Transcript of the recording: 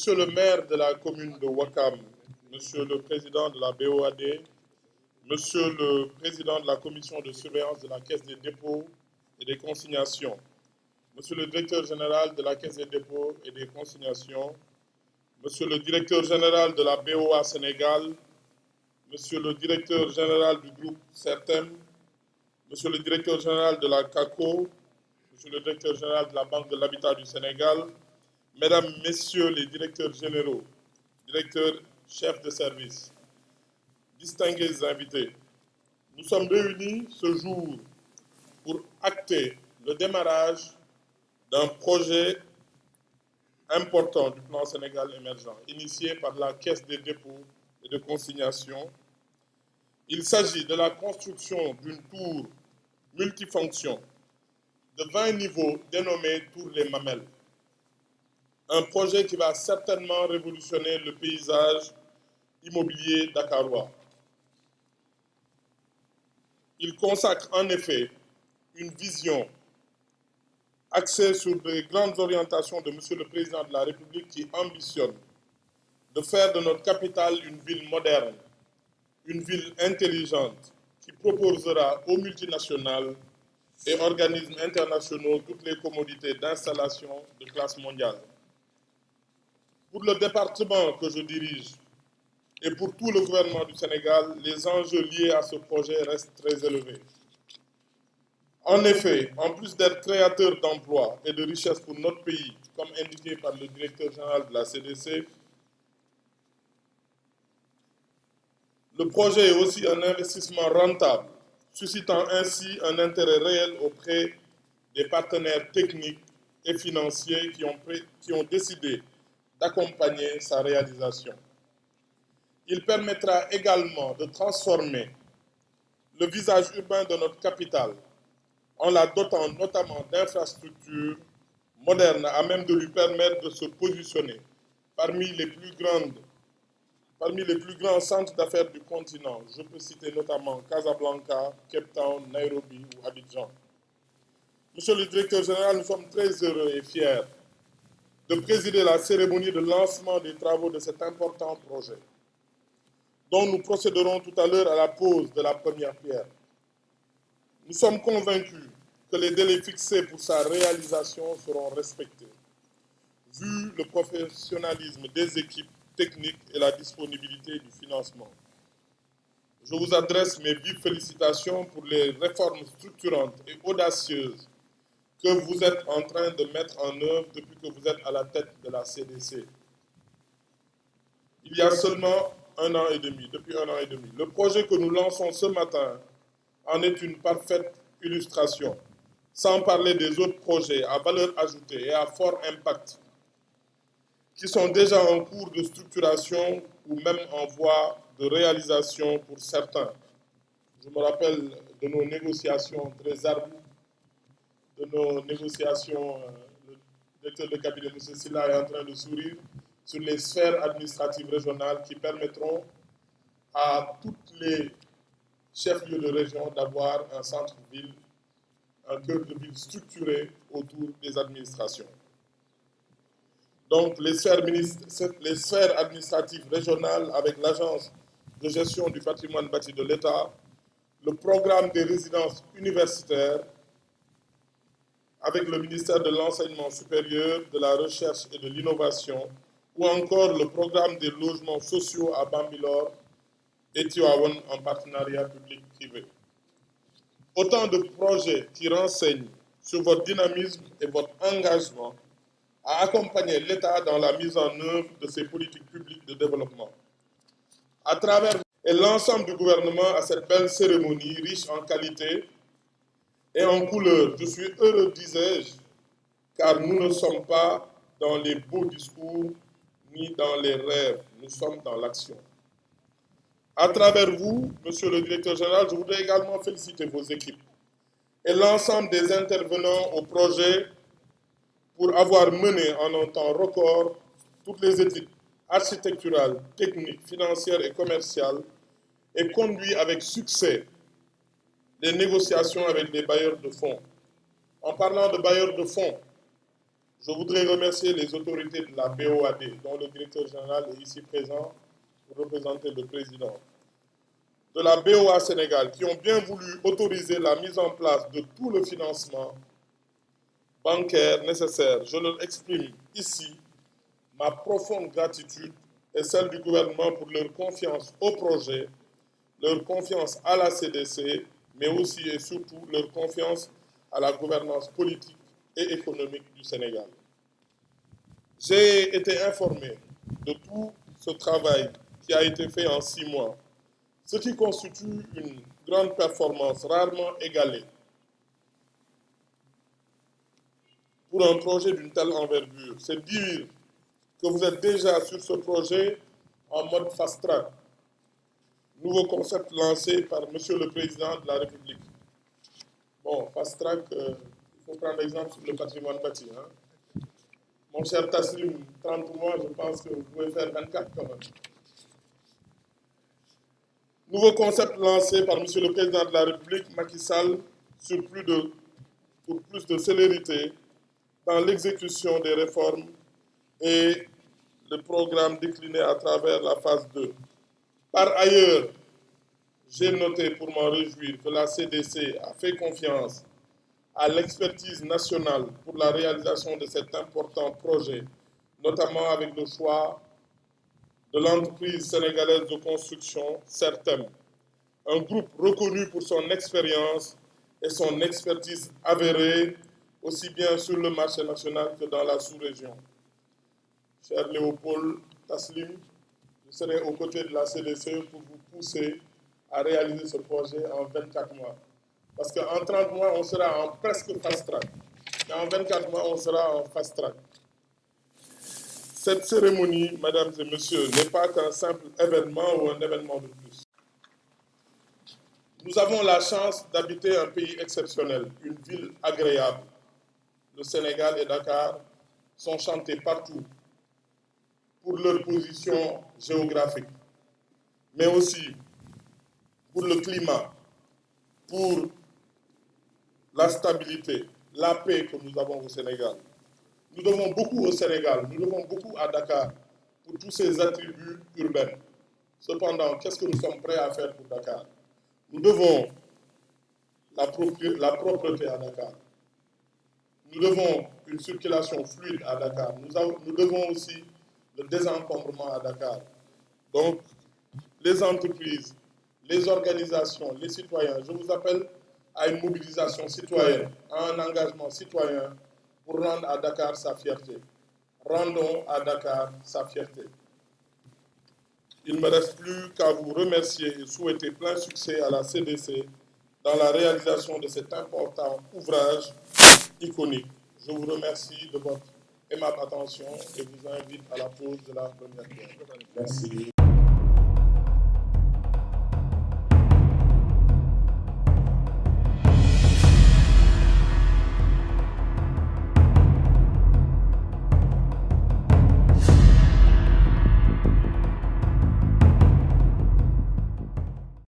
Monsieur le maire de la commune de Ouakam, Monsieur le président de la BOAD, Monsieur le président de la commission de surveillance de la Caisse des dépôts et des consignations, Monsieur le directeur général de la Caisse des dépôts et des consignations, Monsieur le directeur général de la BOA Sénégal, Monsieur le directeur général du groupe CERTEM, Monsieur le directeur général de la CACO, Monsieur le directeur général de la Banque de l'Habitat du Sénégal, Mesdames, Messieurs les directeurs généraux, directeurs, chefs de service, distingués invités, nous sommes réunis ce jour pour acter le démarrage d'un projet important du plan Sénégal émergent, initié par la Caisse des dépôts et de consignation. Il s'agit de la construction d'une tour multifonction de 20 niveaux dénommée Tour Les Mamelles. Un projet qui va certainement révolutionner le paysage immobilier dakarois. Il consacre en effet une vision axée sur les grandes orientations de Monsieur le Président de la République qui ambitionne de faire de notre capitale une ville moderne, une ville intelligente qui proposera aux multinationales et organismes internationaux toutes les commodités d'installation de classe mondiale. Pour le département que je dirige et pour tout le gouvernement du Sénégal, les enjeux liés à ce projet restent très élevés. En effet, en plus d'être créateur d'emplois et de richesses pour notre pays, comme indiqué par le directeur général de la CDC, le projet est aussi un investissement rentable, suscitant ainsi un intérêt réel auprès des partenaires techniques et financiers qui ont décidé d'accompagner sa réalisation. Il permettra également de transformer le visage urbain de notre capitale en la dotant notamment d'infrastructures modernes à même de lui permettre de se positionner parmi les plus grands centres d'affaires du continent. Je peux citer notamment Casablanca, Cape Town, Nairobi ou Abidjan. Monsieur le directeur général, nous sommes très heureux et fiers de présider la cérémonie de lancement des travaux de cet important projet, dont nous procéderons tout à l'heure à la pose de la première pierre. Nous sommes convaincus que les délais fixés pour sa réalisation seront respectés, vu le professionnalisme des équipes techniques et la disponibilité du financement. Je vous adresse mes vives félicitations pour les réformes structurantes et audacieuses que vous êtes en train de mettre en œuvre depuis que vous êtes à la tête de la CDC. Il y a seulement depuis un an et demi, le projet que nous lançons ce matin en est une parfaite illustration, sans parler des autres projets à valeur ajoutée et à fort impact qui sont déjà en cours de structuration ou même en voie de réalisation pour certains. Je me rappelle de nos négociations très ardues, de nos négociations, le directeur de cabinet, M. Silla, est en train de sourire, sur les sphères administratives régionales qui permettront à toutes les chefs-lieux de région d'avoir un centre-ville, un cœur de ville structuré autour des administrations. Donc les sphères administratives régionales avec l'Agence de gestion du patrimoine bâti de l'État, le programme des résidences universitaires avec le ministère de l'Enseignement supérieur, de la Recherche et de l'Innovation, ou encore le programme des logements sociaux à Bambilor et Tivaouane en partenariat public-privé. Autant de projets qui renseignent sur votre dynamisme et votre engagement à accompagner l'État dans la mise en œuvre de ses politiques publiques de développement. À travers et l'ensemble du gouvernement à cette belle cérémonie riche en qualité et en couleurs. Je suis heureux, disais-je, car nous ne sommes pas dans les beaux discours ni dans les rêves, nous sommes dans l'action. À travers vous, Monsieur le Directeur général, je voudrais également féliciter vos équipes et l'ensemble des intervenants au projet pour avoir mené en un temps record toutes les études architecturales, techniques, financières et commerciales et conduit avec succès les négociations avec les bailleurs de fonds. En parlant de bailleurs de fonds, Je voudrais remercier les autorités de la BOAD, dont le directeur général est ici présent pour représenter le président, de la BOA Sénégal, qui ont bien voulu autoriser la mise en place de tout le financement bancaire nécessaire. Je leur exprime ici ma profonde gratitude et celle du gouvernement pour leur confiance au projet, leur confiance à la CDC, mais aussi et surtout leur confiance à la gouvernance politique et économique du Sénégal. J'ai été informé de tout ce travail qui a été fait en 6 mois, ce qui constitue une grande performance rarement égalée pour un projet d'une telle envergure. C'est dire que vous êtes déjà sur ce projet en mode fast-track, nouveau concept lancé par Monsieur le Président de la République. Bon, fast-track, il faut prendre exemple sur le patrimoine bâti. Hein. Mon cher Taslim, 30 mois, je pense que vous pouvez faire 24 quand même. Nouveau concept lancé par Monsieur le Président de la République, Macky Sall, pour plus de célérité dans l'exécution des réformes et le programme décliné à travers la phase 2. Par ailleurs, j'ai noté pour m'en réjouir que la CDC a fait confiance à l'expertise nationale pour la réalisation de cet important projet, notamment avec le choix de l'entreprise sénégalaise de construction CERTEM, un groupe reconnu pour son expérience et son expertise avérée, aussi bien sur le marché national que dans la sous-région. Cher Léopold Taslim, je serai aux côtés de la CDC pour vous pousser à réaliser ce projet en 24 mois. Parce qu'en 30 mois, on sera en presque fast-track. Et en 24 mois, on sera en fast-track. Cette cérémonie, mesdames et messieurs, n'est pas qu'un simple événement ou un événement de plus. Nous avons la chance d'habiter un pays exceptionnel, une ville agréable. Le Sénégal et Dakar sont chantés partout pour leur position géographique, mais aussi pour le climat, pour la stabilité, la paix que nous avons au Sénégal. Nous devons beaucoup au Sénégal, nous devons beaucoup à Dakar pour tous ces attributs urbains. Cependant, qu'est-ce que nous sommes prêts à faire pour Dakar? Nous devons la propreté à Dakar. Nous devons une circulation fluide à Dakar. Nous devons aussi le désencombrement à Dakar. Donc, les entreprises, les organisations, les citoyens, je vous appelle à une mobilisation citoyenne, à un engagement citoyen pour rendre à Dakar sa fierté. Rendons à Dakar sa fierté. Il ne me reste plus qu'à vous remercier et souhaiter plein succès à la CDC dans la réalisation de cet important ouvrage iconique. Je vous remercie de votre aimable attention et vous invite à la pose de la première pierre. Merci.